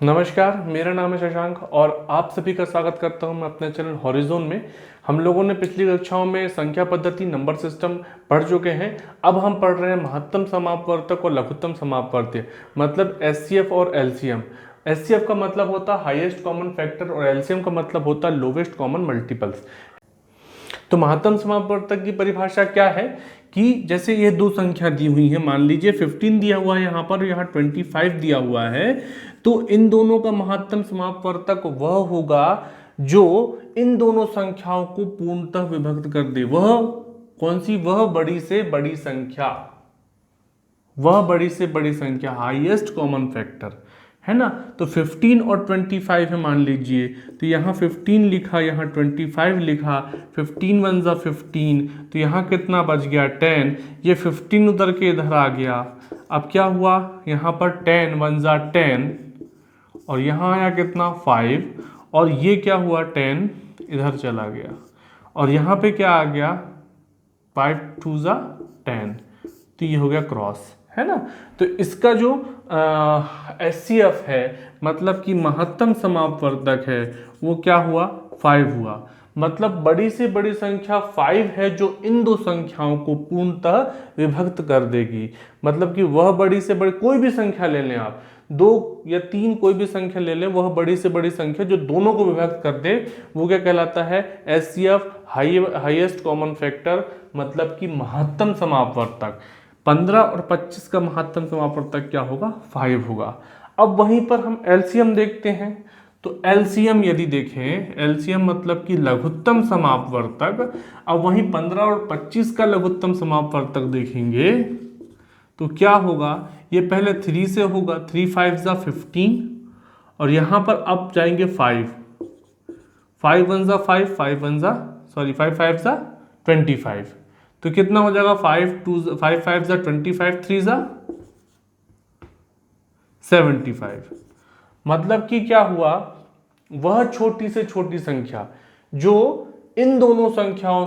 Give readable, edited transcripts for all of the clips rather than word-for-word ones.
नमस्कार, मेरा नाम है शशांक और आप सभी का स्वागत करता हूं मैं अपने चैनल हॉरिजॉन में। हम लोगों ने पिछली कक्षाओं में संख्या पद्धति नंबर सिस्टम पढ़ चुके हैं। अब हम पढ़ रहे हैं महत्तम समापवर्तक और लघुत्तम समापवर्त्य, मतलब एचसीएफ और एलसीएम। एचसीएफ का मतलब होता है हाईएस्ट कॉमन फैक्टर और एलसीएम का मतलब होता है लोवेस्ट कॉमन मल्टीपल्स। तो महत्तम समापवर्तक की परिभाषा क्या है कि जैसे ये दो संख्या दी हुई है, मान लीजिए 15 दिया हुआ है यहाँ पर, यहाँ 25 दिया हुआ है, तो इन दोनों का महत्तम समापवर्तक वह होगा जो इन दोनों संख्याओं को पूर्णतः विभक्त कर दे। वह कौन सी? वह बड़ी से बड़ी संख्या, वह बड़ी से बड़ी संख्या, हाईएस्ट कॉमन फैक्टर, है ना। तो 15 और 25 है मान लीजिए, तो यहाँ 15 लिखा, यहाँ 25 लिखा, 15 वन जा 15, तो यहाँ कितना बच गया 10। ये 15 उधर के इधर आ गया। अब क्या हुआ, यहाँ पर 10 वन जा 10 और यहाँ आया कितना 5, और ये क्या हुआ 10 इधर चला गया, और यहाँ पे क्या आ गया 5 टू जा 10, तो ये हो गया क्रॉस, है ना। तो इसका जो एचसीएफ है, मतलब कि महत्तम समापवर्तक है, वो क्या हुआ 5 हुआ। मतलब बड़ी से बड़ी संख्या 5 है जो इन दो संख्याओं को पूर्णतः विभक्त कर देगी। मतलब कि वह बड़ी से बड़ी कोई भी संख्या ले लें आप, 2 या 3 कोई भी संख्या ले लें, वह बड़ी से बड़ी संख्या जो दोनों को विभक्त कर दे, वो क्या कहलाता है? एचसीएफ, हाईएस्ट कॉमन फैक्टर, मतलब कि महत्तम समापवर्तक। 15 और 25 का महत्तम समापवर्तक क्या होगा? 5 होगा। अब वहीं पर हम एलसीएम देखते हैं। तो एलसीएम यदि देखें, एलसीएम मतलब कि लघुत्तम समापवर्तक। अब वहीं 15 और 25 का लघुत्तम समापवर्तक देखेंगे तो क्या होगा? ये पहले 3 से होगा, 3 5 जा 15, और यहाँ पर अब जाएंगे 5, 5 1 जा 5, 5 1 जा 5 5 जा 25, तो कितना हो जाएगा 5 5 जा 25, 3 जा 75। मतलब कि क्या हुआ, वह छोटी से छोटी संख्या जो इन दोनों संख्याओं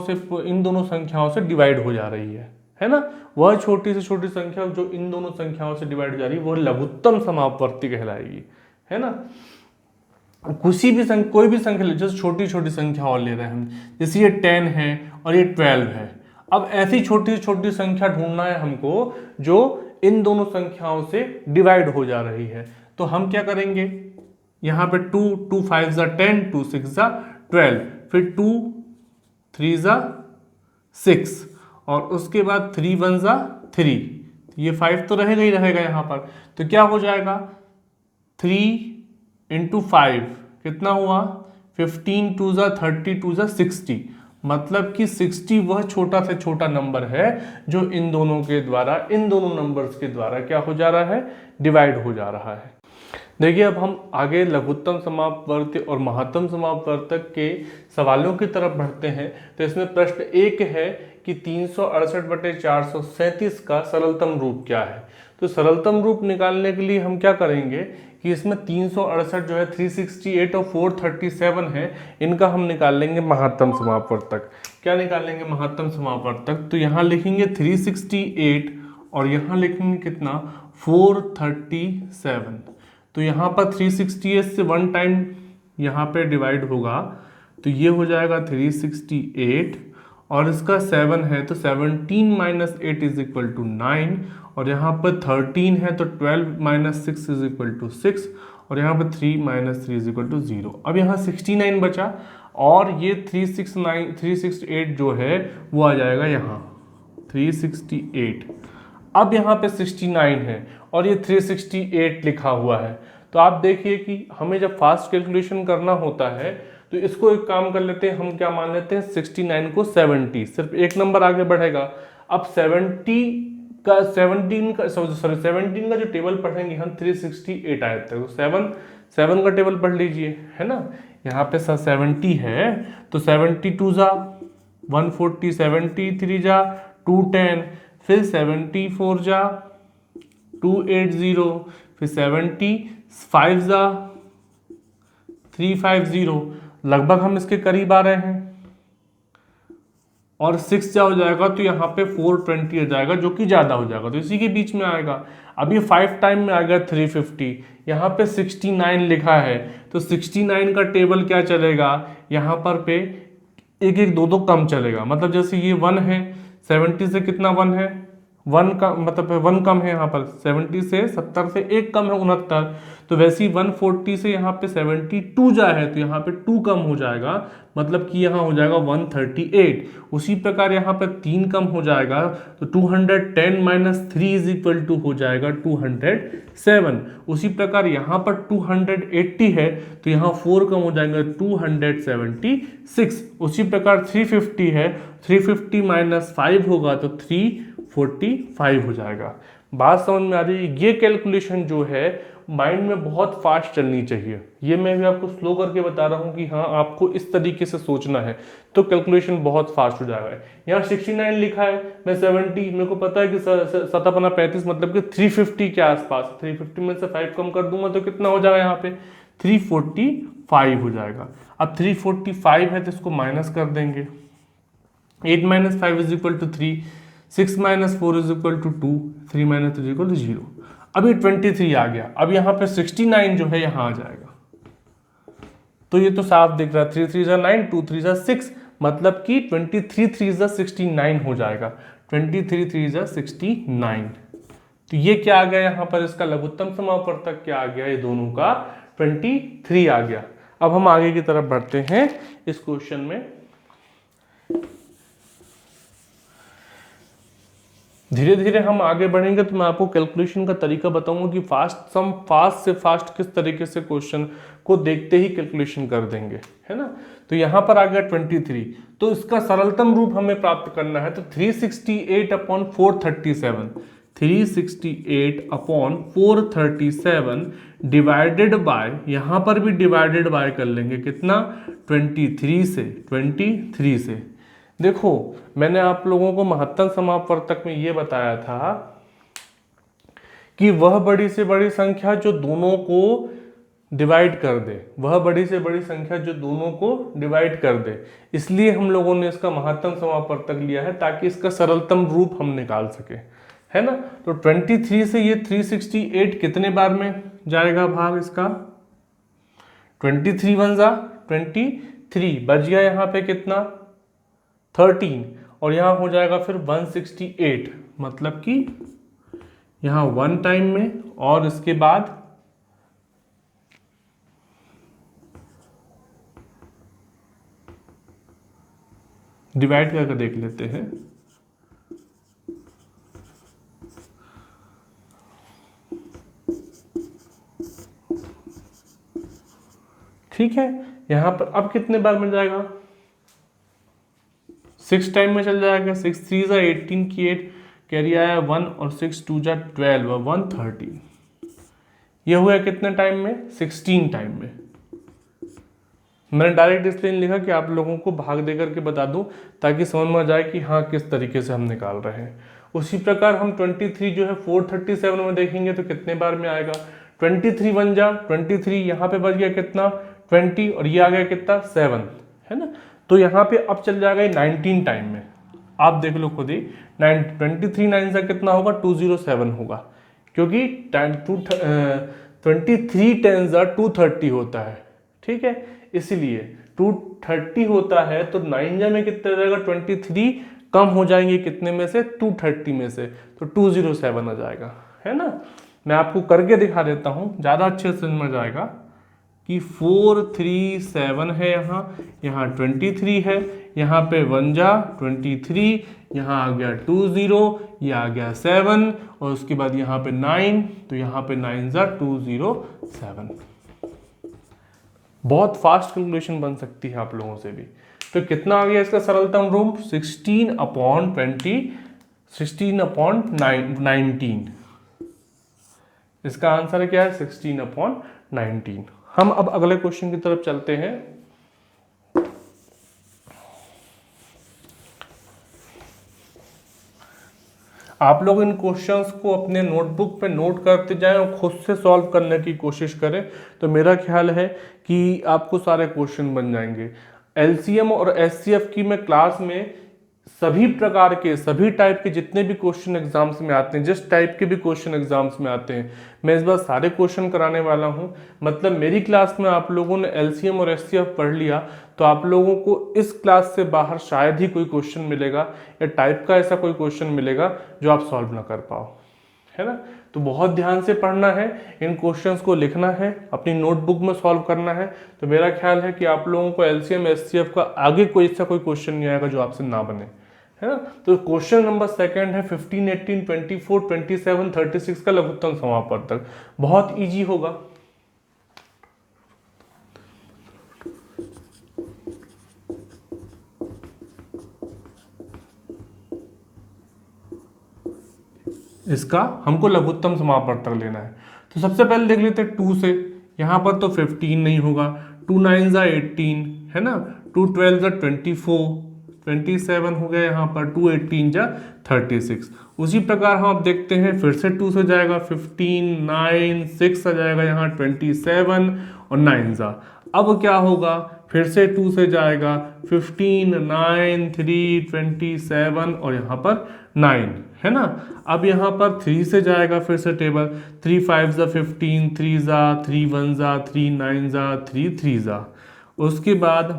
से डिवाइड हो जा रही है ना। वह छोटी से छोटी संख्या जो इन दोनों संख्याओं से डिवाइड हो जा रही है, वो लघुत्तम समापवर्ती कहलाएगी, है ना। किसी भी संख्या, कोई भी संख्या ले, जैसे छोटी छोटी संख्या और ले रहे हैं हम, जैसे ये 10 है और ये 12 है। अब ऐसी छोटी छोटी संख्या ढूंढना है हमको जो इन दोनों संख्याओं से डिवाइड हो जा रही है। तो हम क्या करेंगे, यहाँ पे 2 5 जा 10, 2 6 जा 12, फिर 2 3 जा 6, और उसके बाद 3 1 जा 3, ये 5 तो रहेगा ही रहेगा यहाँ पर। तो क्या हो जाएगा, 3 इंटू 5 कितना हुआ, 15 2 जा 30, 2 जा 60। मतलब कि 60 वह छोटा से छोटा नंबर है जो इन दोनों के द्वारा, इन दोनों नंबर्स के द्वारा क्या हो जा रहा है? डिवाइड हो जा रहा है। देखिए, अब हम आगे लघुत्तम समापवर्तक और महत्तम समापवर्तक के सवालों की तरफ बढ़ते हैं। तो इसमें प्रश्न एक है कि 368/437 का सरलतम रूप क्या है। तो सरलतम रूप निकालने के लिए हम क्या करेंगे कि इसमें 368 जो है, 368 और 437 है, इनका हम निकाल लेंगे महत्तम समापवर्तक। क्या निकालेंगे? महत्तम समापवर्तक। तो यहाँ लिखेंगे 368 और यहाँ लिखेंगे कितना, 437। तो यहाँ पर 368 से 1 टाइम यहाँ पे डिवाइड होगा, तो ये हो जाएगा 368, और इसका 7 है तो 17 माइनस 8 इज इक्वल टू 9, और यहाँ पर 13 है तो 12 माइनस 6 इज इक्वल टू 6, और यहाँ पर 3 माइनस 3 इज इक्वल टू 0। अब यहाँ 69 बचा, और ये 368 जो है वो आ जाएगा यहाँ 368। अब यहाँ पे 69 है और ये 368 लिखा हुआ है। तो आप देखिए कि हमें जब फास्ट कैलकुलेशन करना होता है तो इसको एक काम कर लेते हैं, हम क्या मान लेते हैं, 69 को 70, सिर्फ एक नंबर आगे बढ़ेगा। अब 17 का जो टेबल पढ़ेंगे हम, 368 आए थे, तो 7 का टेबल पढ़ लीजिए, है ना। यहाँ पे 70 है तो 72 जा 140, 73 जा 210, फिर 74 जा 280, फिर 75 जा 350। लगभग हम इसके करीब आ रहे हैं। और 6 क्या हो जाएगा, तो यहाँ पे 420 आ जाएगा, जो कि ज़्यादा हो जाएगा, तो इसी के बीच में आएगा। अब ये 5 टाइम में आ गया 350, यहाँ पे 69 लिखा है, तो 69 का टेबल क्या चलेगा, यहाँ पर पे एक एक दो दो कम चलेगा, मतलब जैसे ये 1 है, 70 से कितना 1 है, 1 का मतलब 1 कम है, यहाँ पर 70 से 70 से एक कम है 69, तो वैसे ही 140 से यहाँ पे 72 जा है, तो यहाँ पे 2 कम हो जाएगा, मतलब कि यहाँ हो जाएगा 138। उसी प्रकार यहाँ पर 3 कम हो जाएगा, तो 210 माइनस 3 इज इक्वल टू हो जाएगा 207। उसी प्रकार यहाँ पर 280 है, तो यहाँ 4 कम हो जाएगा 276। उसी प्रकार 350 है, 350 माइनस 5 होगा तो 345 हो जाएगा। बात समझ में आ रही है। ये कैलकुलेशन जो है माइंड में बहुत फास्ट चलनी चाहिए, ये मैं भी आपको स्लो करके बता रहा हूँ कि हाँ आपको इस तरीके से सोचना है, तो कैलकुलेशन बहुत फास्ट हो जाएगा। यहाँ 69 लिखा है, मैं 70, मेरे को पता है कि 7×35 मतलब कि 350 के आसपास, 350 में से 5 कम कर दूंगा तो कितना हो जाएगा, यहाँ पे 345 हो जाएगा। अब 345 है तो इसको माइनस कर देंगे, 8 minus 5 is equal to 3, 6 minus 4 is equal to 2, 3 minus 3 equal to 0। अब ये 23 आ गया, अब यहाँ पे 69 जो है यहाँ आ जाएगा, तो ये तो साफ दिख रहा है, 3 3 जा 9, 2 3 जा 6, मतलब कि 23 3 जा 69 हो जाएगा, 23 3 जा 69। तो ये क्या आ गया यहाँ पर, इसका लघुत्तम समापवर्तक क्या आ गया, ये दोनों का 23 आ गया। अब हम आगे की तरफ बढ़ते हैं इस क्वेश्चन में। धीरे धीरे हम आगे बढ़ेंगे तो मैं आपको कैलकुलेशन का तरीका बताऊंगा कि फास्ट से फास्ट किस तरीके से क्वेश्चन को देखते ही कैलकुलेशन कर देंगे, है ना। तो यहाँ पर आ गया 23, तो इसका सरलतम रूप हमें प्राप्त करना है, तो 368/437, 368/437 डिवाइडेड बाय, यहाँ पर भी डिवाइडेड बाय कर लेंगे, कितना, 23 से। देखो मैंने आप लोगों को महत्तम समापवर्तक में ये बताया था कि वह बड़ी से बड़ी संख्या जो दोनों को डिवाइड कर दे, वह बड़ी से बड़ी संख्या जो दोनों को डिवाइड कर दे, इसलिए हम लोगों ने इसका महत्तम समापवर्तक लिया है ताकि इसका सरलतम रूप हम निकाल सके, है ना। तो 23 से ये 368 कितने बार में जाएगा भाग इसका, 23 1 जा 23, बच गया यहाँ पे कितना 13, और यहाँ हो जाएगा फिर 168, मतलब कि यहाँ 1 टाइम में, और इसके बाद डिवाइड करके देख लेते हैं। ठीक है, यहाँ पर अब कितने बार मिल जाएगा, 6 टाइम में चल जाएगा, 6 3 जा 18 की 8 कैरी आया 1, और 6 2 जा 12 और 113, ये हुआ कितने टाइम में, 16 टाइम में। मैंने डायरेक्ट इसलिए लिखा कि आप लोगों को भाग दे करके बता दूं ताकि समझ में आ जाए कि हाँ किस तरीके से हम निकाल रहे हैं। उसी प्रकार हम 23 जो है 437 में देखेंगे तो कितने बार में आएगा, 23 1 जा 23, यहाँ पे बच गया कितना 20, और ये आ गया कितना 7, है ना। तो यहाँ पे अब चल जाएगा 19 टाइम में, आप देख लो खुद ही, 23 9 से कितना होगा 207 होगा, क्योंकि 23 10 जा 230 होता है, ठीक है, इसलिए 230 होता है, तो 9 जा में कितना जाएगा 23 कम हो जाएंगे कितने में से, 230 में से, तो 207 आ जाएगा, है ना। मैं आपको करके दिखा देता हूँ, ज़्यादा अच्छे से समझ आएगा कि 437 है, यहाँ 23 है, यहाँ पे 1 जा 23, यहाँ आ गया 20, ये आ गया 7, और उसके बाद यहाँ पे 9, तो यहाँ पे 9 जा 207। बहुत फास्ट कैलकुलेशन बन सकती है आप लोगों से भी। तो कितना आ गया इसका सरलतम रूप, 16/19। इसका आंसर क्या है 16/19। हम अब अगले क्वेश्चन की तरफ चलते हैं। आप लोग इन क्वेश्चंस को अपने नोटबुक पे नोट करते जाएं और खुद से सॉल्व करने की कोशिश करें, तो मेरा ख्याल है कि आपको सारे क्वेश्चन बन जाएंगे। एलसीएम और एचसीएफ की मैं क्लास में सभी प्रकार के, सभी टाइप के जितने भी क्वेश्चन एग्जाम्स में आते हैं, जिस टाइप के भी क्वेश्चन एग्जाम्स में आते हैं, मैं इस बार सारे क्वेश्चन कराने वाला हूं। मतलब मेरी क्लास में आप लोगों ने एलसीएम और एचसीएफ पढ़ लिया तो आप लोगों को इस क्लास से बाहर शायद ही कोई क्वेश्चन मिलेगा या टाइप का ऐसा कोई क्वेश्चन मिलेगा जो आप सॉल्व ना कर पाओ, है ना। तो बहुत ध्यान से पढ़ना है, इन क्वेश्चंस को लिखना है, अपनी नोटबुक में सॉल्व करना है। तो मेरा ख्याल है कि आप लोगों को एलसीएम एचसीएफ का आगे कोई ऐसा कोई क्वेश्चन नहीं आएगा जो आपसे ना बने, है ना। तो क्वेश्चन नंबर सेकंड है 15, 18, 24, 27, 36 का लघुत्तम समापवर्तक। बहुत इजी होगा। इसका हमको लघुत्तम समापवर्तक लेना है। तो सबसे पहले देख लेते हैं 2 से। यहाँ पर तो 15 नहीं होगा, 2 9 जा 18, है ना, 2 12 जा 24, 27 हो गया यहाँ पर, 2 18 जा 36। उसी प्रकार हम अब देखते हैं फिर से 2 से जाएगा 15, 9 6 आ जाएगा यहाँ 27 और 9 जा। अब क्या होगा, फिर से 2 से जाएगा 15, 9 3 27 और यहाँ पर 9, है ना। अब यहाँ पर 3 से जाएगा फिर से टेबल, 3 5 जा 15, 3 जा 3 1 जा 3 9 जा 3 3 जा। उसके बाद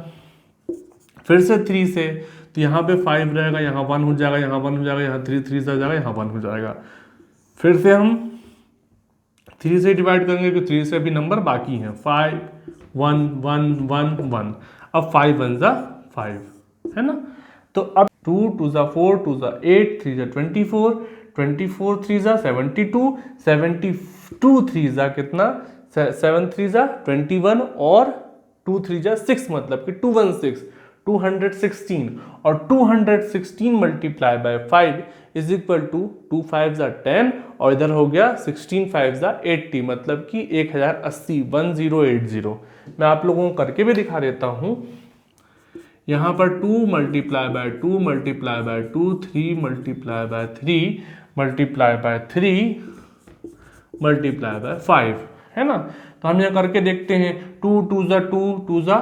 फिर से 3 से, तो यहाँ पे 5 रहेगा, यहाँ 1 हो जाएगा, यहाँ 1 हो जाएगा, यहाँ 3 3 जा जाएगा, यहाँ 1 हो जाएगा। फिर से हम 3 से डिवाइड करेंगे क्योंकि 3 से अभी नंबर बाकी हैं, 5 1 1 1 1। अब 5 1 जा 5, है ना। तो अब 2 2 जा 4, 2 जा 8, 3 जा 24, 24 3 जा 72, 72 3 जा कितना, 7 3 जा 21 और 2 3 जा 6, मतलब कि 216, 216 और 216 multiply by 5 is equal to 2 5 जा 10 और इधर हो गया 16 5 जा 80, मतलब कि 1080, 1080। मैं आप लोगों को करके भी दिखा देता हूं। यहाँ पर 2 multiply by 2 multiply by 2, 3 multiply by 3 multiply by 3 multiply by 5, है ना। तो हम यहाँ करके देखते हैं, 2 2 जा 2, 2 जा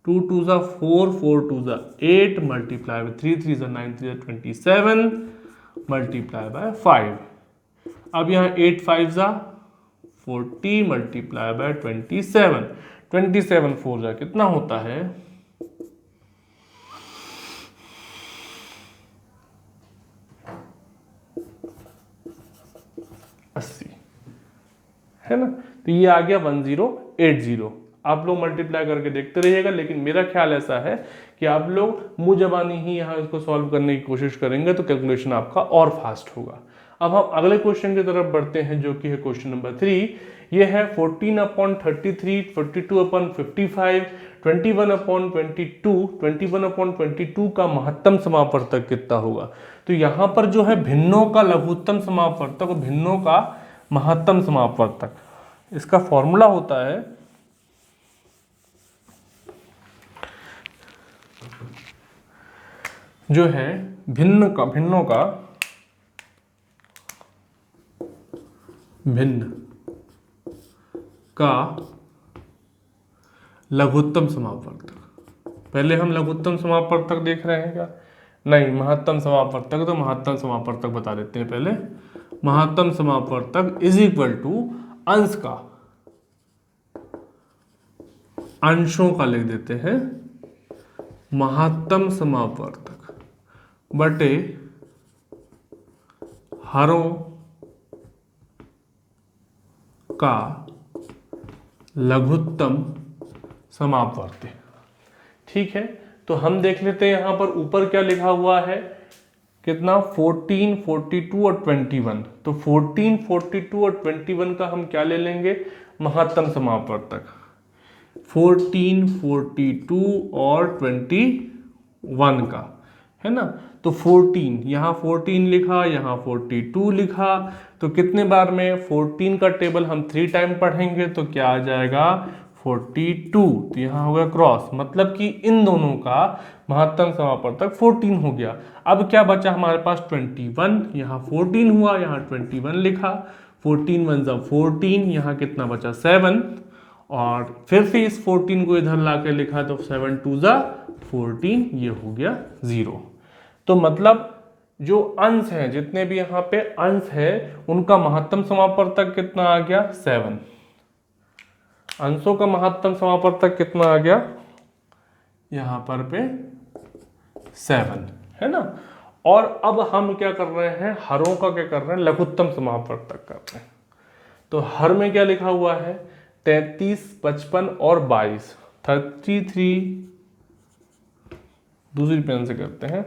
2 2 जा 4, 4 2 जा 8 मल्टीप्लाई बाय 3 3 जा 9 3 जा 27 मल्टीप्लाई बाय 5। अब यहाँ 8 5 जा 40 मल्टीप्लाई बाय 27, 27 4 जा कितना होता है, 80, है ना। तो ये आ गया 1080। आप लोग मल्टीप्लाई करके देखते रहिएगा, लेकिन मेरा ख्याल ऐसा है कि आप लोग मुंह जबानी ही यहाँ इसको सॉल्व करने की कोशिश करेंगे तो कैलकुलेशन आपका और फास्ट होगा। अब हम अगले क्वेश्चन की तरफ बढ़ते हैं जो कि है क्वेश्चन नंबर 3। ये है 14/33, 42/55, 21/22, 21/22 का महत्तम समापवर्तक कितना होगा। तो यहाँ पर जो है भिन्नों का लघुत्तम समापवर्तक और भिन्नों का महत्तम समापवर्तक, इसका फॉर्मूला होता है जो है भिन्नों का लघुत्तम समापवर्तक। पहले हम लघुत्तम समापवर्तक देख रहे हैं क्या, नहीं, महत्तम समापवर्तक। तो महत्तम समापवर्तक बता देते हैं पहले। महत्तम समापवर्तक इज इक्वल टू अंश का, अंशों का लिख देते हैं, महत्तम समापवर्तक बटे हरों का लघुत्तम समापवर्तक। ठीक है, तो हम देख लेते हैं यहां पर ऊपर क्या लिखा हुआ है, कितना, 14 42 और 21। तो 14 42 और 21 का हम क्या ले लेंगे, महत्तम समापवर्तक। 14 42 और 21 का, है ना। तो 14, यहाँ 14 लिखा, यहाँ 42 लिखा, तो कितने बार में, 14 का टेबल हम 3 टाइम पढ़ेंगे तो क्या आ जाएगा, 42। तो यहाँ हो गया क्रॉस, मतलब कि इन दोनों का महत्तम समापवर्तक 14 हो गया। अब क्या बचा हमारे पास, 21, यहाँ 14 हुआ, यहाँ 21 लिखा, 14 1 जा 14, यहाँ कितना बचा 7 और फिर से इस 14 को इधर ला के लिखा तो 7 2 जा 14, ये हो गया 0। तो मतलब जो अंश है, जितने भी यहाँ पे अंश है, उनका महत्तम समापवर्तक कितना आ गया 7। अंशों का महत्तम समापवर्तक कितना आ गया यहाँ पर पे 7, है ना। और अब हम क्या कर रहे हैं, हरों का क्या कर रहे हैं, लघुत्तम समापवर्तक कर रहे हैं। तो हर में क्या लिखा हुआ है 33, 55 और 22। 33 दूसरी पेन से करते हैं।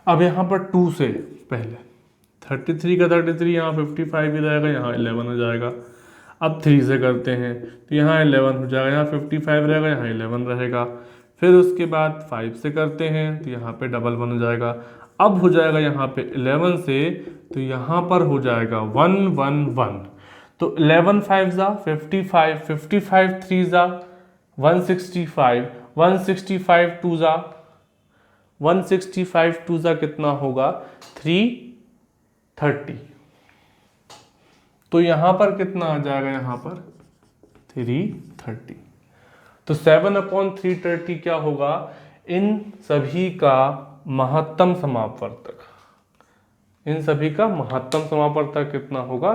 अब यहाँ पर 2 से पहले 33 का 33 यहाँ 55 ही रहेगा, यहाँ 11 हो जाएगा। अब 3 से करते हैं तो यहाँ 11 हो जाएगा, यहाँ 55 रहेगा, यहाँ 11 रहेगा। फिर उसके बाद 5 से करते हैं तो यहाँ पे डबल 1 हो जाएगा। अब हो जाएगा यहाँ पे 11 से तो यहाँ पर हो जाएगा 1 1 1। तो 11 5 जा 55, 55 3 जा 165, 165 2 जा 165 2 जा कितना होगा 330। तो यहां पर कितना आ जाएगा, यहां पर 330। तो 7/330 क्या होगा, इन सभी का महत्तम समापवर्तक। इन सभी का महत्तम समापवर्तक कितना होगा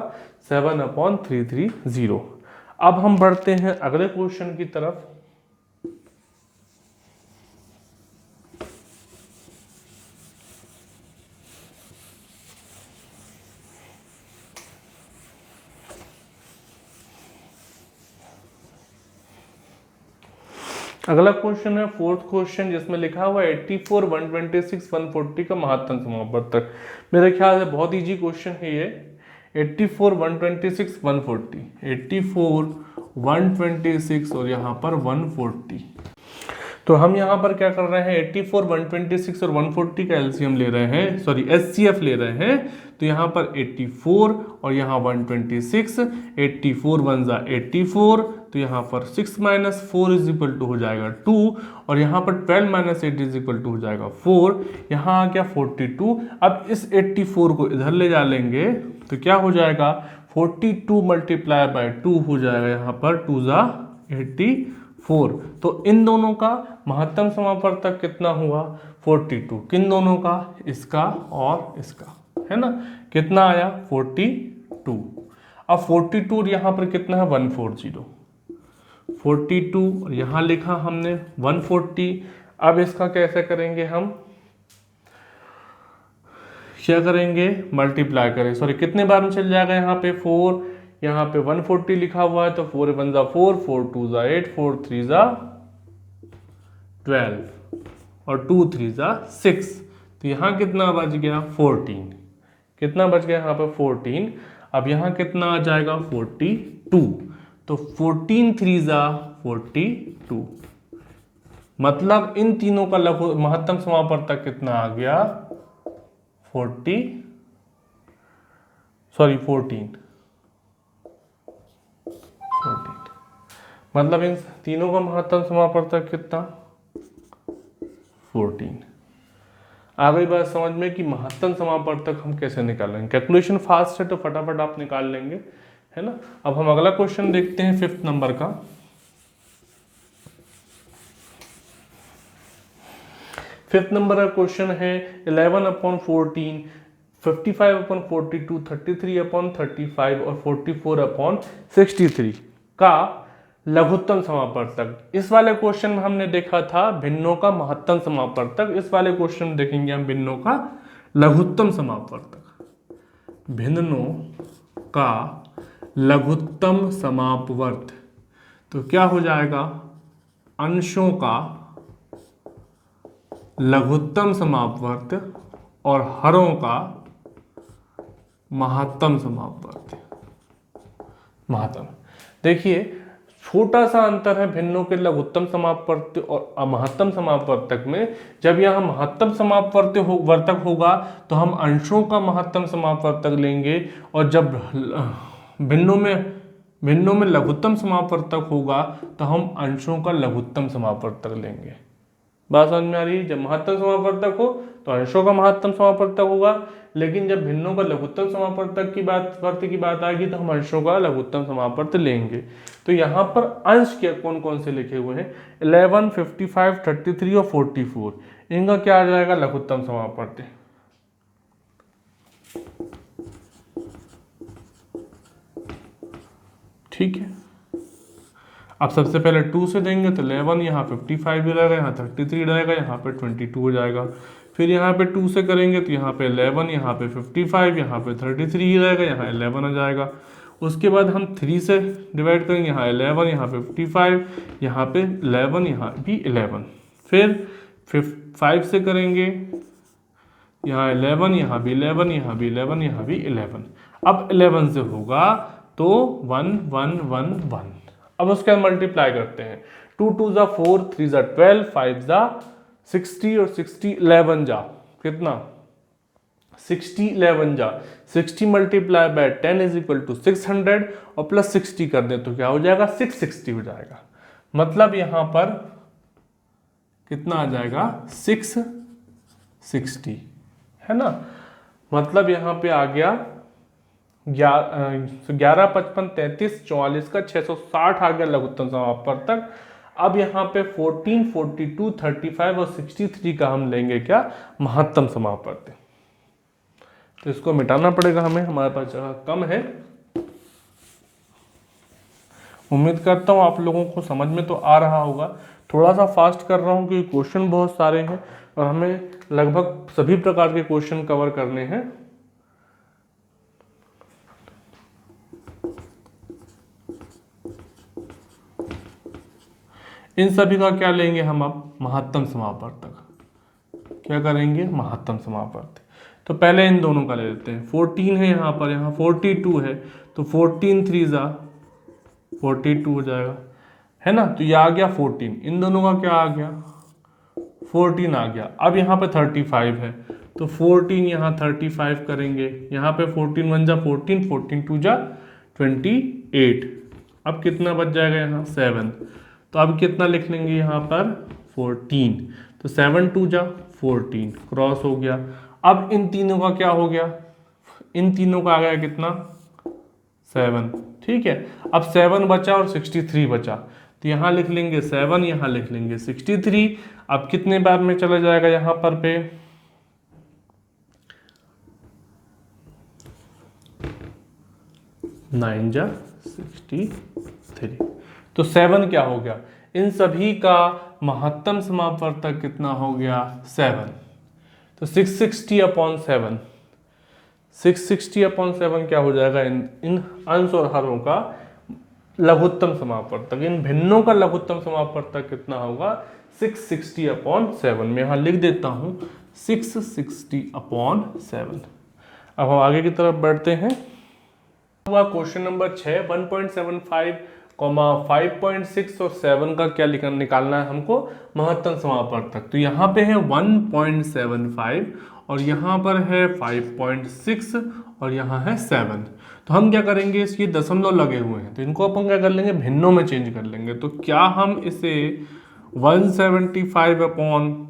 7/330। अब हम बढ़ते हैं अगले क्वेश्चन की तरफ। अगला क्वेश्चन है 4th क्वेश्चन, जिसमें लिखा हुआ है 84, 126, 140 का महत्तम समापवर्तक। मेरे ख्याल से बहुत इजी क्वेश्चन है ये। 84, 126, 140, 84, 126 और यहाँ पर 140। तो हम यहाँ पर क्या कर रहे हैं, 84, 126 और 140 का एलसीएम ले रहे हैं, सॉरी एचसीएफ ले रहे हैं। तो यहाँ पर 84 और यहाँ 126, 84 1 जा 84, तो यहाँ पर 6 - 4 इज इक्वल टू हो जाएगा 2, और यहाँ पर 12 - 8 इज इक्वल टू हो जाएगा 4। यहाँ आ गया 42। अब इस 84 को इधर ले जा लेंगे तो क्या हो जाएगा 42 मल्टीप्लाई बाय 2 हो जाएगा यहाँ पर 2 जा 84। तो इन दोनों का महत्तम समापवर्तक कितना हुआ 42। किन दोनों का, इसका और इसका, है ना। कितना आया 42। अब 42 यहाँ पर कितना है 140, 42 और यहाँ लिखा हमने 140। अब इसका कैसे करेंगे, हम क्या करेंगे, मल्टीप्लाई करें, सॉरी कितने बार में चल जाएगा यहाँ पे 4, यहाँ पे 140 लिखा हुआ है तो 4 1 जा 4, 4 2 जा 8, 4 3 जा 12 और 2 3 जा 6। तो यहाँ कितना बच गया 14। कितना बच गया यहाँ पर 14। अब यहाँ कितना आ जाएगा 42। तो 14 3 जा 42। मतलब इन तीनों का लघु महत्तम समापवर्तक कितना आ गया 14। मतलब इन तीनों का महत्तम समापवर्तक कितना 14। आ गई बात समझ में कि महत्तम समापवर्तक हम कैसे निकालेंगे। कैलकुलेशन फास्ट है तो फटाफट आप निकाल लेंगे, है ना। अब हम अगला क्वेश्चन देखते हैं 5th नंबर का। फिफ्थ नंबर का क्वेश्चन है 11/14, 55/42, 33/35 और 44/63 का लघुत्तम समापवर्तक। इस वाले क्वेश्चन में हमने देखा था भिन्नों का महत्तम समापवर्तक। इस वाले क्वेश्चन में देखेंगे हम भिन्नों का लघुत्तम समापवर्तक। भिन्नों का लघुत्तम समापवर्त तो क्या हो जाएगा, अंशों का लघुत्तम समापवर्त और हरों का महत्तम समापवर्त। महत्तम, देखिए छोटा सा अंतर है भिन्नों के लघुत्तम समापवर्त और महत्तम समापवर्तक में। जब यहाँ महत्तम समापवर्तक होगा तो हम अंशों का महत्तम समापवर्तक लेंगे, और जब भिन्नों में भिन्नों में लघुत्तम समापवर्तक होगा तो हम अंशों का लघुत्तम समापवर्तक लेंगे। बात समझ में आ रही है? जब महत्तम समापवर्तक हो तो अंशों का महत्तम समापवर्तक होगा, लेकिन जब भिन्नों का लघुत्तम समापवर्तक की बात आएगी तो हम अंशों का लघुत्तम समापवर्त लेंगे। तो यहाँ पर अंश क्या कौन कौन से लिखे हुए हैं? 11, 55, 33 और 44। इनका क्या आ जाएगा? लघुत्तम समापवर्त। ठीक है, अब सबसे पहले 2 से देंगे तो 11, यहाँ 55 भी रहेगा, यहाँ 33 रहेगा, यहाँ पे 22 हो जाएगा। फिर यहाँ पे 2 से करेंगे तो यहाँ पे 11, यहाँ पे 55, यहाँ पे 33 ही रहेगा, यहाँ 11 आ जाएगा। उसके बाद हम 3 से डिवाइड करेंगे, यहाँ 11, यहाँ 55, यहाँ पे 11, यहाँ भी 11। फिर 5 से करेंगे, यहाँ 11, यहाँ भी 11, यहाँ भी 11, यहाँ भी 11। अब 11 से होगा तो 1 1 1 1। अब उसके बाद मल्टीप्लाई करते हैं, 2 2 जा 4, 3 जा 12, 5 जा 60 और 60 11 जा कितना? 60 11 जा 60 multiply by 10 is equal to 600 और प्लस 60 कर दे तो क्या हो जाएगा? 660 हो जाएगा। मतलब यहां पर कितना आ जाएगा? 660 है ना। मतलब यहां पे आ गया 11 55 33 44 का 660 आ गया लघुत्तम समापवर्तक। अब यहाँ पे 14 42 35 और 63 का हम लेंगे क्या? महत्तम समापवर्तक। तो इसको मिटाना पड़ेगा हमें, हमारे पास जगह कम है। उम्मीद करता हूँ आप लोगों को समझ में तो आ रहा होगा। थोड़ा सा फास्ट कर रहा हूँ क्योंकि क्वेश्चन बहुत सारे हैं और हमें लगभग सभी प्रकार के क्वेश्चन कवर करने हैं। इन सभी का क्या लेंगे हम? अब महत्तम समापवर्तक। क्या करेंगे? महत्तम समापवर्तक। तो पहले इन दोनों का ले लेते हैं। 14 है यहाँ पर, यहाँ 42 है तो 14 3 जा 42 हो जाएगा, है ना। तो ये आ गया 14, इन दोनों का क्या आ गया? 14 आ गया। अब यहाँ पे 35 है तो 14 यहाँ 35 करेंगे, यहाँ पे 14 1 जा 14, 14 2 जा 28। अब कितना बच जाएगा? यहाँ 7। तो अब कितना लिख लेंगे यहाँ पर? 14। तो 7 2 जा 14 क्रॉस हो गया। अब इन तीनों का क्या हो गया? इन तीनों का आ गया कितना? 7। ठीक है, अब 7 बचा और 63 बचा तो यहाँ लिख लेंगे 7, यहाँ लिख लेंगे 63। अब कितने बार में चला जाएगा यहाँ पर पे? 9 जा 63। तो 7 क्या हो गया? इन सभी का महत्तम समापवर्तक कितना हो गया? 7। तो 660 अपॉन 7, 660 अपॉन 7 क्या हो जाएगा? इन अंश और हरों का लघुत्तम समापवर्तक। इन भिन्नों का लघुत्तम समापवर्तक कितना होगा? 660 अपॉन 7। मैं यहाँ लिख देता हूँ 660 अपॉन 7। अब हम आगे की तरफ बढ़ते हैं। हुआ क्वेश्चन नंबर 6, 1.75, 5.6 और 7 का क्या निकालना है हमको? महत्तम समापवर्तक। तो यहाँ पे है 1.75 और यहाँ पर है 5.6 और यहाँ है 7। तो हम क्या करेंगे? इसके दशमलव लगे हुए हैं तो इनको अपन क्या कर लेंगे? भिन्नों में चेंज कर लेंगे। तो क्या हम इसे 175 अपॉन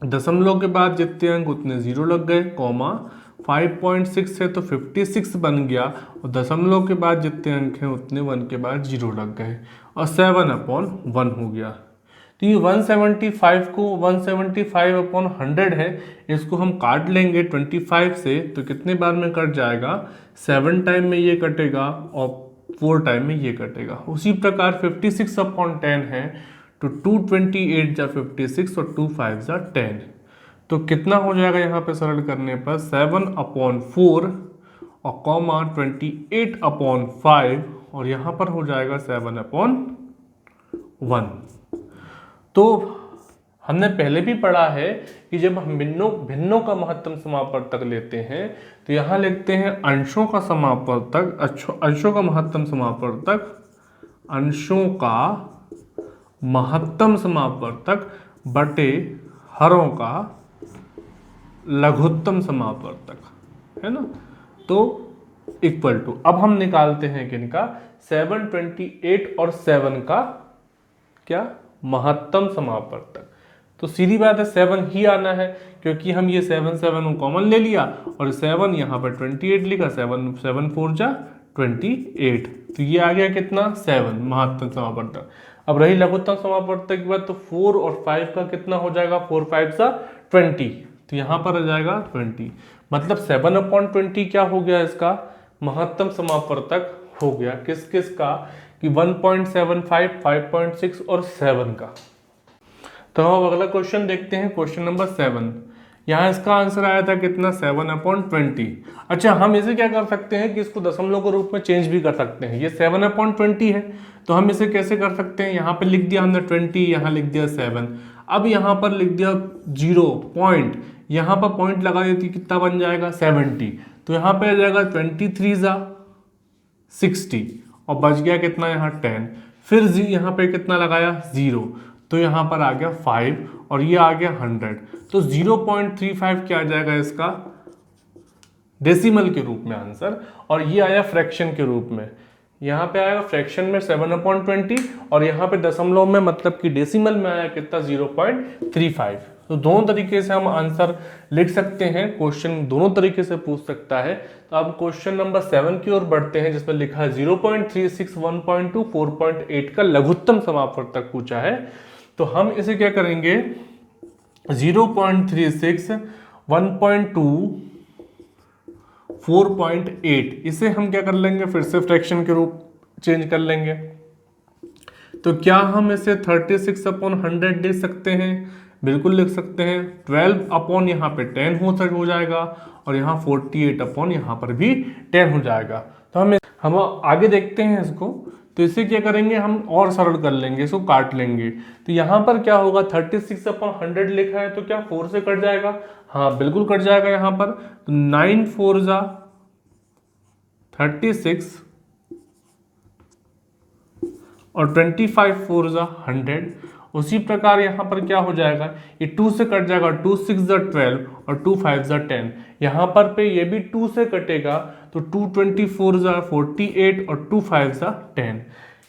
दशमलव के बाद जितने अंक उतने 0 लग गए, कॉमा 5.6 है तो 56 बन गया और दशमलव के बाद जितने अंक हैं उतने 1 के बाद 0 लग गए और 7 अपॉन 1 हो गया। तो ये 175 को 175 अपॉन 100 है, इसको हम काट लेंगे 25 से तो कितने बार में कट जाएगा? 7 टाइम में ये कटेगा और 4 टाइम में ये कटेगा। उसी प्रकार 56 अपॉन 10 है तो 228 जा 56 और 2 5 जा 10। तो कितना हो जाएगा यहाँ पे सरल करने पर? 7 अपॉन 4 और कॉमा 28 अपॉन 5 और यहाँ पर हो जाएगा 7 अपॉन 1। तो हमने पहले भी पढ़ा है कि जब हम भिन्नों का महत्तम समापवर्तक लेते हैं तो यहाँ लिखते हैं अंशों का समापवर्तक, अंशों का महत्तम समापवर्तक, अंशों का महत्तम समापवर्तक बटे हरों का लघुत्तम समापवर्तक, है ना। तो इक्वल टू, अब हम निकालते हैं किनका, 728 और 7 का क्या, महत्तम समापवर्तक। तो सीधी बात है 7 ही आना है, क्योंकि हम ये 7 7 कॉमन ले लिया और 7 यहाँ पर 28 लिखा, 7 7 4 जा 28, तो ये आ गया कितना, 7 महत्तम समापवर्तक। अब रही लघुत्तम समापवर्तक की बात, तो 4 और 5 का कितना हो जाएगा, 4 5 सा 20, तो यहाँ पर आ जाएगा 20, मतलब 7/20 क्या हो गया, इसका महत्तम समापवर्तक हो गया। किस किस का, कि 1.75, 5.6 और 7 का। तो हम अगला क्वेश्चन देखते हैं, क्वेश्चन नंबर 7। यहाँ इसका आंसर आया था कितना, 7/20। अच्छा, हम इसे क्या कर सकते हैं कि इसको दशमलव के रूप में चेंज भी कर सकते हैं। ये 7/20 है, तो हम इसे कैसे कर सकते हैं, यहाँ पे लिख दिया हमने 20, यहाँ लिख दिया 7, अब यहाँ पर लिख दिया 0 पॉइंट, यहाँ पर पॉइंट लगा देती, कितना बन जाएगा 70, तो यहाँ पे आ जाएगा 23 ज़ा 60 और बच गया कितना यहाँ 10, फिर यहाँ पे कितना लगाया 0, तो यहाँ पर आ गया 5 और ये आ गया 100, तो 0.35 क्या आ जाएगा इसका डेसिमल के रूप में आंसर, और ये आया फ्रैक्शन के रूप में। यहाँ पे आएगा फ्रैक्शन में 7/20 और यहाँ पे दशमलव में मतलब कि डेसिमल में आया कितना 0.35। तो दोनों तरीके से हम आंसर लिख सकते हैं, क्वेश्चन दोनों तरीके से पूछ सकता है। तो अब क्वेश्चन नंबर 7 की ओर बढ़ते हैं, जिसमें लिखा है 0.36, 1.2, 4.8 का लघुत्तम समापवर्तक पूछा है। तो हम इसे क्या करेंगे, 0.36, 1.2, 4.8, इसे हम क्या कर लेंगे, फिर से फ्रैक्शन के रूप चेंज कर लेंगे। तो क्या हम इसे 36/100 लिख सकते हैं, बिल्कुल लिख सकते हैं। 12 अपॉन यहाँ पे 10 हो जाएगा और यहाँ 48 अपॉन यहाँ पर भी 10 हो जाएगा। तो हम आगे देखते हैं इसको, तो इसे क्या करेंगे, हम और सरल कर लेंगे, इसको काट लेंगे। तो यहाँ पर क्या होगा, 36/100 लिखा है, तो क्या 4 से कट जाएगा, हाँ बिल्कुल कट जाएगा यहाँ पर। तो 9 4 जा 36 और 25 4 जा 100। उसी प्रकार यहाँ पर क्या हो जाएगा, ये 2 से कट जाएगा, 2 6 जा 12 और 2 5 जा 10। यहाँ पर पे ये भी 2 से कटेगा, तो 2 24 जा 48 और 2 5 जा 10,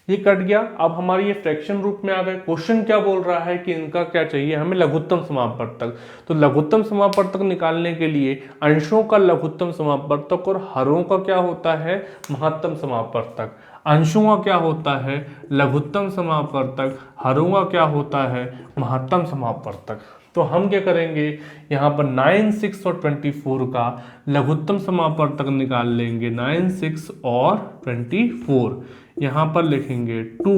ये कट गया। अब हमारी ये फ्रैक्शन रूप में आ गए। क्वेश्चन क्या बोल रहा है कि इनका क्या चाहिए हमें, लघुत्तम समापवर्तक। तो लघुत्तम समापवर्तक निकालने के लिए अंशों का लघुत्तम समापवर्तक और हरों का क्या होता है, महत्तम समापवर्तक। अंशों का क्या होता है, लघुत्तम समापवर्तक, हरों का क्या होता है, महत्तम समापवर्तक। तो हम क्या करेंगे, यहाँ पर 9 6 और 24 का लघुत्तम समापवर्तक निकाल लेंगे। 9 6 और 24, यहाँ पर लिखेंगे 2,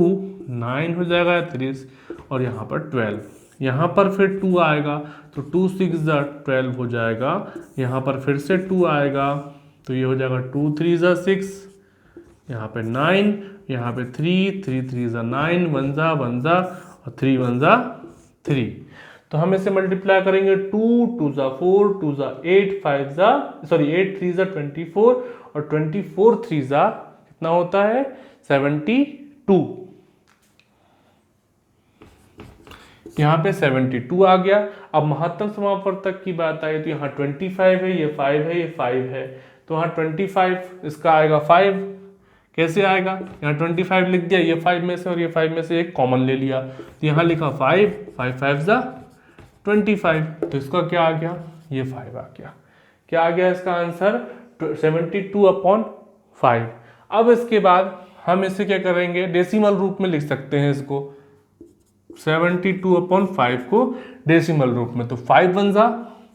9 हो जाएगा 30 और यहाँ पर 12, यहाँ पर फिर 2 आएगा, तो 2 6 जा 12 हो जाएगा। यहाँ पर फिर से 2 आएगा, तो ये हो जाएगा 2 3 जा 6, यहाँ पे 9, यहाँ पे 3 3 3 जा 9, 1 जा 1 जा और 3 1 जा 3। तो हम इसे मल्टीप्लाई करेंगे, 2 2 जा 4, 2 जा 8, 5 जा 8 3 जा 24 और 24 3 जा कितना होता है 72। यहाँ पे 72 आ गया। अब महत्तम समापवर्तक की बात आई, तो यहाँ 25 है, ये 5 है, ये 5 है, तो यहाँ 25 इसका आएगा 5। कैसे आएगा, यहाँ 25 लिख दिया, ये 5 में से और ये 5 में से एक कॉमन ले लिया, तो यहाँ लिखा 5 5 5 जा 25, तो इसका क्या आ गया, ये 5 आ गया। क्या आ गया इसका आंसर, 72/5। अब इसके बाद हम इसे क्या करेंगे, डेसिमल रूप में लिख सकते हैं इसको, 72/5 को डेसिमल रूप में। तो 5 1 जा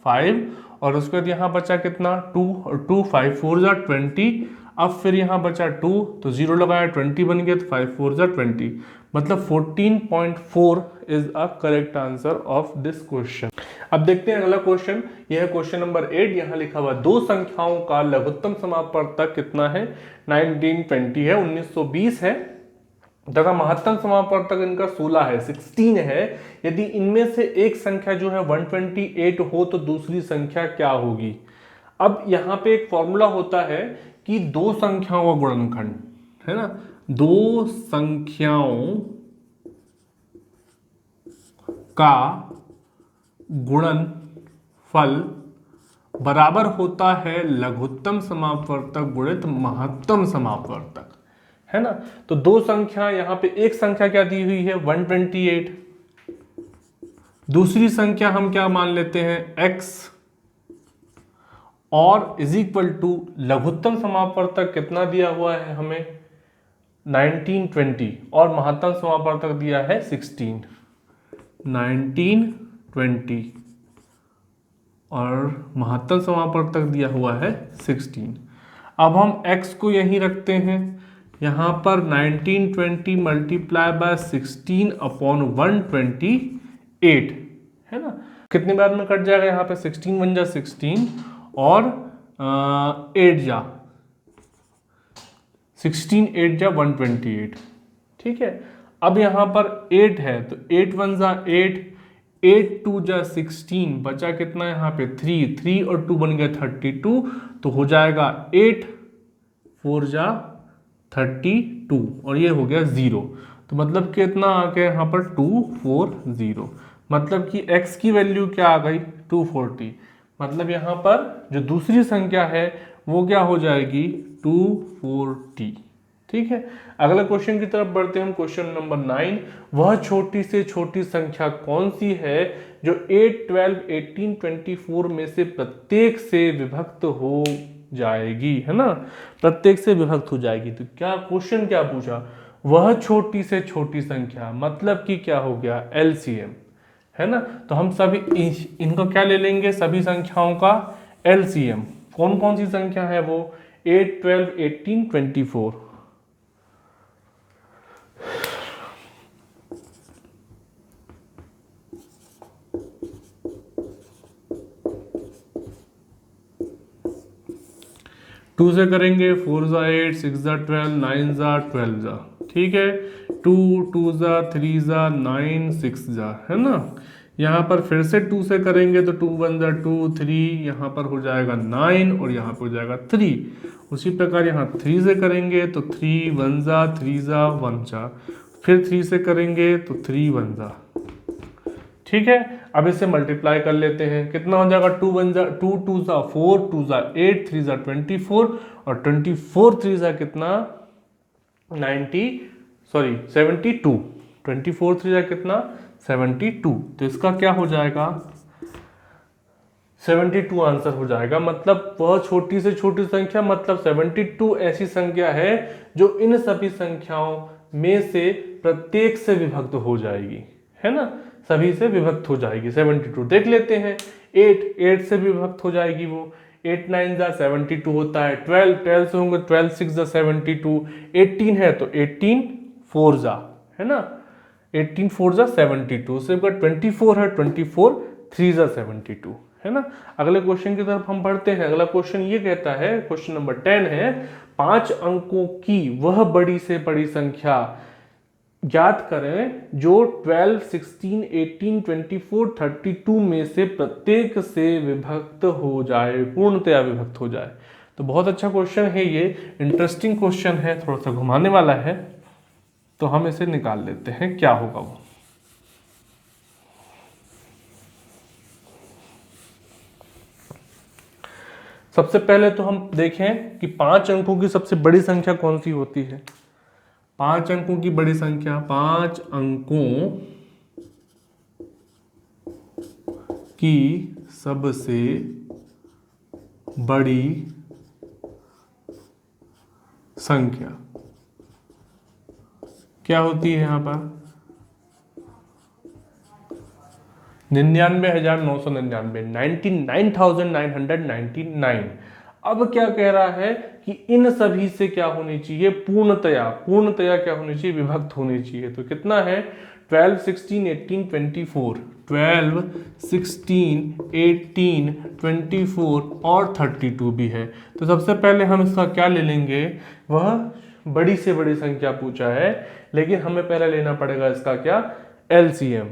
5 और उसके बाद यहाँ बचा कितना 2 और 2 5 4 जा 20। अब फिर यहाँ बचा 2, तो 0 लगाया 20 बन गया, तो 5 4 जा 20, मतलब 14.4 is a correct answer of this question. अब देखते हैं अगला क्वेश्चन, यह है क्वेश्चन नंबर 8। यहाँ लिखा हुआ दो संख्याओं का लघुत्तम समापवर्तक कितना है, 1920 है, 1920 है, तथा महत्तम समापवर्तक इनका 16 है, 16 है। यदि इनमें से एक संख्या जो है 128 हो तो दूसरी संख्या क्या होगी। अब यहाँ पे एक फॉर्मूला होता है कि दो संख्याओं का गुणनखंड है ना, दो संख्याओं का गुणनफल बराबर होता है लघुत्तम समापवर्तक गुणित महत्तम समापवर्तक, है ना। तो दो संख्या, यहाँ पे एक संख्या क्या दी हुई है 128, दूसरी संख्या हम क्या मान लेते हैं x, और इज इक्वल टू लघुत्तम समापवर्तक कितना दिया हुआ है हमें 1920 और महत्तम समापवर्तक दिया है 16, 1920 और महत्तम समापवर्तक दिया हुआ है 16। अब हम x को यहीं रखते हैं, यहाँ पर 1920 मल्टीप्लाई बाय 16 अपॉन 128, है ना। कितनी बार में कट जाएगा यहाँ पे 16 बन जा 16 और 8 जा 16 8 जा 128, ठीक है। अब यहाँ पर 8 है तो 8 1 जा 8, 8 2 जा 16, बचा कितना यहाँ पे 3, 3 और 2 बन गया 32, तो हो जाएगा 8 4 जा 32 और ये हो गया 0। तो मतलब कितना आ गया यहाँ पर 240, मतलब कि x की वैल्यू क्या आ गई 240। मतलब यहाँ पर जो दूसरी संख्या है वो क्या हो जाएगी 240, ठीक है। अगला क्वेश्चन की तरफ बढ़ते हैं हम, क्वेश्चन नंबर 9। वह छोटी से छोटी संख्या कौन सी है जो 8 12 18 24 में से प्रत्येक से विभक्त हो जाएगी, है ना, प्रत्येक से विभक्त हो जाएगी। तो क्या क्वेश्चन क्या पूछा, वह छोटी से छोटी संख्या, मतलब कि क्या हो गया एलसीएम, है ना। तो हम सभी इनको क्या ले लेंगे, सभी संख्याओं का एलसीएम। कौन कौन सी संख्या है वो 8 12 18 24। टू से करेंगे 4 ज़ा 8 6 ज़ा 12 9 ज़ा 12 ज़ा, ठीक है। 2 2 ज़ा 3 ज़ा 9 6 ज़ा, है ना। यहाँ पर फिर से 2 से करेंगे तो 2 1 ज़ा 2 3, यहाँ पर हो जाएगा 9 और यहाँ पर हो जाएगा 3। उसी प्रकार यहाँ 3 से करेंगे तो 3 1 ज़ा 3 ज़ा 1 ज़ा, फिर 3 से करेंगे तो 3 1 ज़ा, ठीक है। अब इसे मल्टीप्लाई कर लेते हैं, कितना हो जाएगा 2 1 ज़ा 2 2 ज़ा 4 2 ज़ा 8 3 ज़ा 24 और 24 3 ज़ा कितना 72, 24 3 ज़ा कितना 72। तो इसका क्या हो जाएगा 72 आंसर हो जाएगा। मतलब वह छोटी से छोटी संख्या, मतलब 72 ऐसी संख्या है जो इन सभी संख्याओं में से प्रत्येक से विभक्त हो जाएगी, है ना, सभी से विभक्त हो जाएगी 72। देख लेते हैं 8 से विभक्त हो जाएगी वो, 8 9 जा 72 होता है, 12 से होंगे 12 6 जा 72, 18 है तो 18 4 जा, है ना, 18 4 जा 72, उसके बाद 24 है 24 3 जा 72, है ना। अगले क्वेश्चन की तरफ हम बढ़ते हैं। अगला क्वेश्चन ये कहता है, क्वेश्चन नंबर 10 है, 5 अंकों की वह बड़ी से बड़ी संख्या ज्ञात करें जो 12 16 18 24 32 में से प्रत्येक से विभक्त हो जाए, पूर्णतया विभक्त हो जाए। तो बहुत अच्छा क्वेश्चन है ये, इंटरेस्टिंग क्वेश्चन है, थोड़ा सा घुमाने वाला है, तो हम इसे निकाल लेते हैं क्या होगा वो। सबसे पहले तो हम देखें कि 5 अंकों की सबसे बड़ी संख्या कौन सी होती है। 5 अंकों की बड़ी संख्या, 5 अंकों की सबसे बड़ी संख्या क्या होती है यहाँ पर 99,999, 99,999। अब क्या कह रहा है कि इन सभी से क्या होनी चाहिए, पूर्णतया क्या होनी चाहिए, विभक्त होनी चाहिए। तो कितना है 12 16 18 24, 12 16 18 24 और 32 भी है। तो सबसे पहले हम इसका क्या ले लेंगे, वह बड़ी से बड़ी संख्या पूछा है, लेकिन हमें पहले लेना पड़ेगा इसका क्या एलसीएम।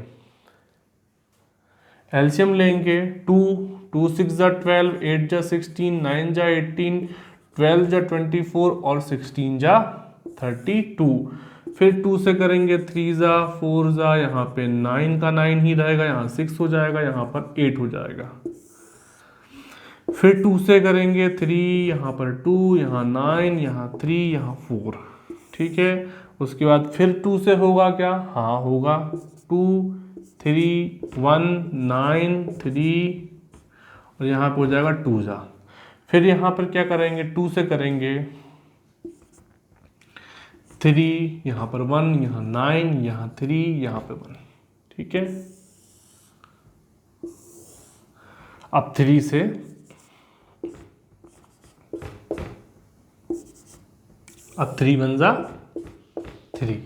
एलसीएम लेंगे 2 2 6 जा 12 8 जा 16 9 जा 18 12 जा 24 और 16 जा 32। फिर 2 से करेंगे 3 जा 4 जा, यहाँ पे 9 का 9 ही रहेगा, यहाँ 6 हो जाएगा, यहाँ पर 8 हो जाएगा। फिर 2 से करेंगे 3, यहाँ पर 2, यहाँ 9, यहाँ 3, यहाँ 4, ठीक है। उसके बाद फिर 2 से होगा क्या, हाँ होगा, 2 3 1 9 3, और यहाँ पे हो जाएगा 2 जा। फिर यहाँ पर क्या करेंगे, 2 से करेंगे 3, यहाँ पर 1, यहाँ 9, यहाँ 3, यहाँ पे 1, ठीक है। अब 3 से अब 3 1 जा 3,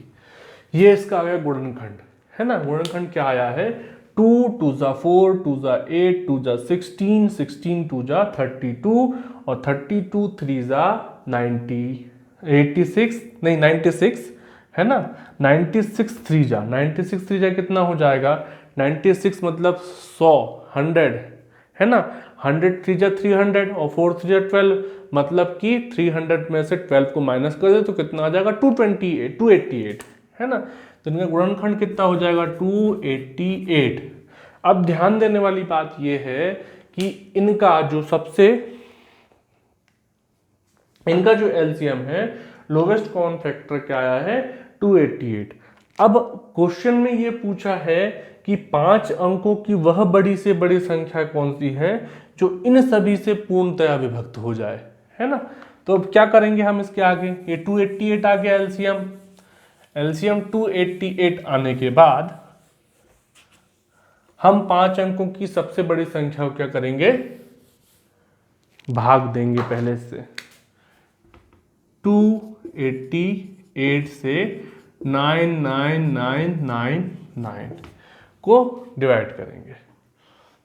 ये इसका आ गया गुणनखंड, है ना। गुणनखंड क्या आया है, 2 2 जा 4, 2 जा 8, 2 जा 16, 16 2 जा 32, और 32 3 जा 90, 86 नहीं 96, है ना। 96 3 जा, 96 3 जा कितना हो जाएगा, 96 मतलब 100, 100, है ना। 100 3 जा 300, और 4 3 जा 12, मतलब कि 300 में से 12 को माइनस कर दे तो कितना आ जाएगा, 228, 288, है ना। तो इनका गुणनखंड कितना हो जाएगा, 288। अब ध्यान देने वाली बात यह है कि इनका जो एलसीएम है, लोवेस्ट कॉमन फैक्टर क्या आया है, 288। अब क्वेश्चन में ये पूछा है कि 5 अंकों की वह बड़ी से बड़ी संख्या कौन सी है जो इन सभी से पूर्णतया विभक्त हो जाए, है ना। तो अब क्या करेंगे हम इसके आगे, ये 288 आ गया एलसीएम 288 आने के बाद हम 5 अंकों की सबसे बड़ी संख्या को क्या करेंगे, भाग देंगे पहले से। 288 से 99999 को डिवाइड करेंगे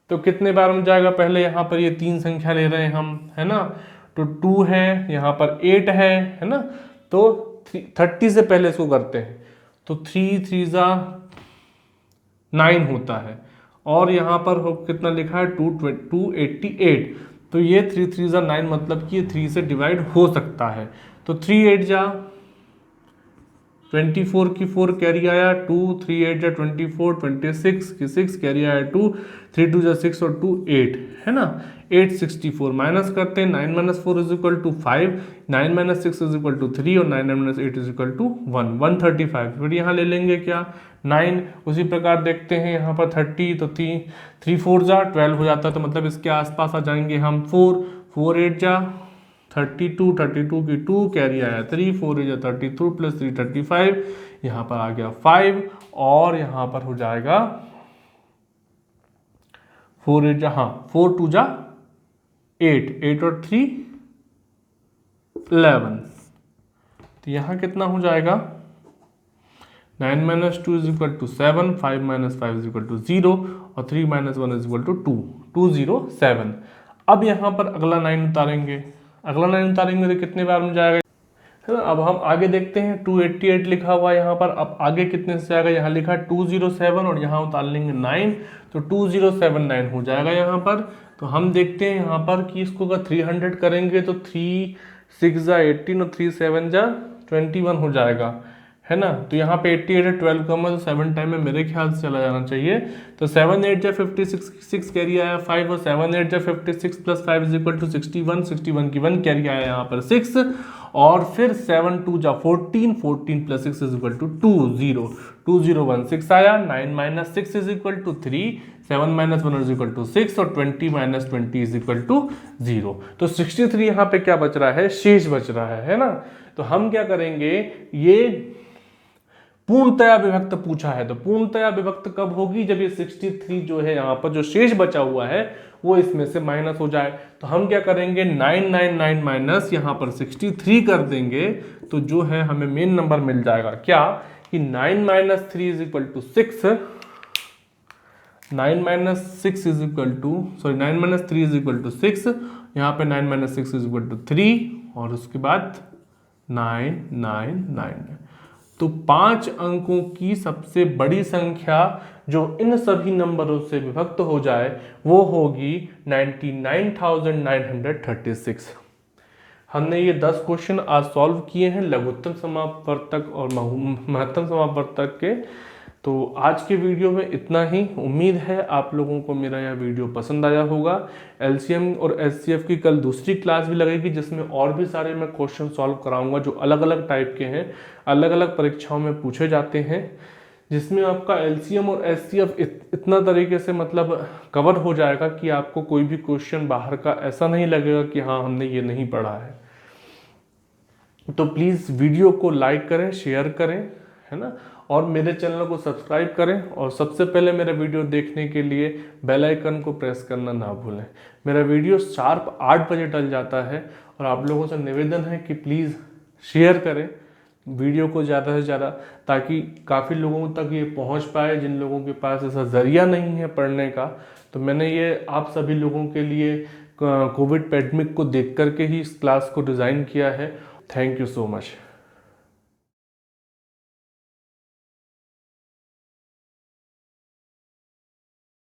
तो कितने बार में जाएगा, पहले यहाँ पर ये 3 संख्या ले रहे हैं हम, है ना। तो 2 है, यहाँ पर 8 है ना। तो 30 से पहले इसको करते हैं तो 3 3 जा 9 होता है, और यहाँ पर कितना लिखा है, 288, तो ये 3 3 जा 9 मतलब कि ये 3 से डिवाइड हो सकता है। तो 3 8 जा 24 की 4 कैरी आया 2, 3 8 जा 24, 26 की 6 कैरी आया 2, 3 2 जा 6 और 2 8, है ना। 864 माइनस करते हैं, 9 minus 4 is equal to 5, 9 minus 6 is equal to 3, और 9 माइनस 8 इज इक्वल टू 1, 135। फिर यहाँ ले लेंगे क्या, 9। उसी प्रकार देखते हैं यहाँ पर 30, तो 3 4 जा 12 हो जाता है, तो मतलब इसके आसपास आ जाएंगे हम। 4 8 जा 32, 32 की 2 कैरी आया 3, 4 8 जा 32 प्लस 3 35, यहाँ पर आ गया 5, और यहाँ पर हो जाएगा 4 8 जा, हाँ 4 2 जा 8, 8 और 3 11, तो यहाँ कितना हो जाएगा, 9 minus 2 is equal to 7, 5 minus 5 is equal to 0, और 3 माइनस 1 इज इक्वल टू 2, 207। अब यहाँ पर अगला 9 उतारेंगे, तो कितने बार में जाएगा, है ना। अब हम आगे देखते हैं, 288 लिखा हुआ है यहाँ पर, अब आगे कितने से जाएगा, यहाँ लिखा है 207, और यहाँ उतार लेंगे 9, तो 2079 हो जाएगा यहाँ पर। तो हम देखते हैं यहाँ पर कि इसको अगर 300 करेंगे तो 3 6 जा 18, और 3 7 जा 21 हो जाएगा, है ना। तो यहाँ पे 88 है, 12 कम है, तो 7 टाइम में मेरे ख्याल से चला जाना चाहिए। तो 7 8 जा 56, 6 कैरी आया 5, और 7 8 जा 56 प्लस 5 इज इक्वल टू 61, 61 की 1 कैरी आया यहाँ पर 6, और फिर 7 2 जा 14, 14 प्लस 6 इज इक्वल टू 20, 2016 आया। 9 minus 6 is equal to 3, 7 minus 1 is equal to 6, और 20 माइनस 20 इज इक्वल टू 0। तो 63 यहाँ पे क्या बच रहा है, शेष बच रहा है ना। तो हम क्या करेंगे, ये पूर्णतया विभक्त पूछा है, तो पूर्णतया विभक्त कब होगी, जब ये 63 जो है यहाँ पर जो शेष बचा हुआ है वो इसमें से माइनस हो जाए। तो हम क्या करेंगे, 999 माइनस यहाँ पर 63 कर देंगे, तो जो है हमें मेन नंबर मिल जाएगा क्या, कि 9 minus 3 is equal to 6, 9 minus 6 is equal to 9 minus 3 is equal to 6, यहाँ पे 9 माइनस 6 इज इक्वल टू 3, और उसके बाद 999। तो 5 अंकों की सबसे बड़ी संख्या जो इन सभी नंबरों से विभक्त हो जाए वो होगी 99,936। हमने ये 10 क्वेश्चन आज सॉल्व किए हैं लघुत्तम समापवर्तक और महत्तम समापवर्तक के तो आज के वीडियो में इतना ही। उम्मीद है आप लोगों को मेरा यह वीडियो पसंद आया होगा। एलसीएम और एचसीएफ की कल दूसरी क्लास भी लगेगी, जिसमें और भी सारे मैं क्वेश्चन सॉल्व कराऊंगा जो अलग अलग टाइप के हैं, अलग अलग परीक्षाओं में पूछे जाते हैं, जिसमें आपका एलसीएम और एचसीएफ इतना तरीके से मतलब कवर हो जाएगा कि आपको कोई भी क्वेश्चन बाहर का ऐसा नहीं लगेगा कि हाँ हमने ये नहीं पढ़ा है। तो प्लीज़ वीडियो को लाइक करें, शेयर करें, है ना, और मेरे चैनल को सब्सक्राइब करें, और सबसे पहले मेरा वीडियो देखने के लिए बेल आइकन को प्रेस करना ना भूलें। मेरा वीडियो शार्प 8 बजे डल जाता है, और आप लोगों से निवेदन है कि प्लीज़ शेयर करें वीडियो को ज़्यादा से ज़्यादा, ताकि काफ़ी लोगों तक ये पहुंच पाए जिन लोगों के पास ऐसा ज़रिया नहीं है पढ़ने का। तो मैंने ये आप सभी लोगों के लिए कोविड पैंडेमिक को देख करके ही इस क्लास को डिज़ाइन किया है। Thank you so much.